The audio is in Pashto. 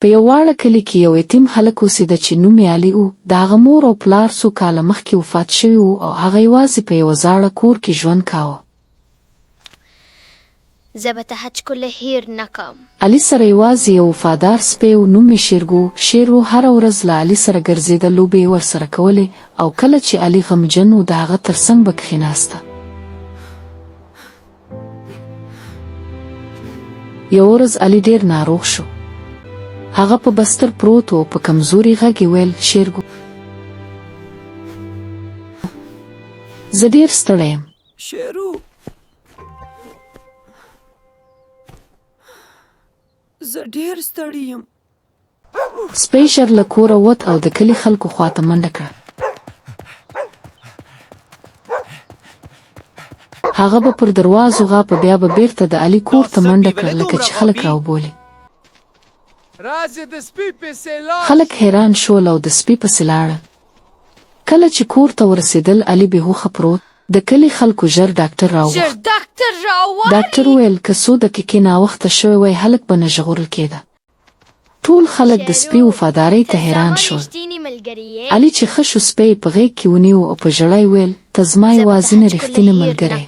په یو واړه کلي کې یو یتیم هلک اوسېده چې نوم یې علي و. د هغه مور او پلار څو کاله مخکې وفات شوي وو او هغه یوازې په یوه زاړه کور کې ژوند کاوه. زه به ته حج کله هیر نه کړم. علي سره یوازې یو وفادار سپی و، نوم یې شیرګو. شیرو هره ورځ له علي سره ګرځېده، لوبې یې ورسره کولې او کله چې علي غمجن و د هغه تر څنګ به کښېناسته. یوه ورځ علي ډېر ناروغ شو. هغه په بستر پروت و او په کمزوري غږ یې ویل: شیرګو، زه ډېر ستړی یم. شیرو، زه ډېر ستړی یم. سپی ژر له کوره ووت او د کلي خلکو خواته منډه کړه. هغه به پر دروازو غاپه، بیا به بیرته د علي کور ته منډه کړه لکه چې خلک راوبولي. خلک حیران شول او د سپي پسې لاړل. کله چې کور ته ورسېدل، علي بېهوښه پروت. د کلي خلکو ژر ډاکټر راوغوښت. ډاکټر وویل که څو دقیقې ناوخته شوی وای هلک به نه ژغورل کېده. ټول خلک د سپي وفادارۍ ته حیران شول. علي چې ښه شو، سپی یې په غېږ کې ونیو او په ژړا یې ویل: ته زما یوازینی رښتینی ملګری.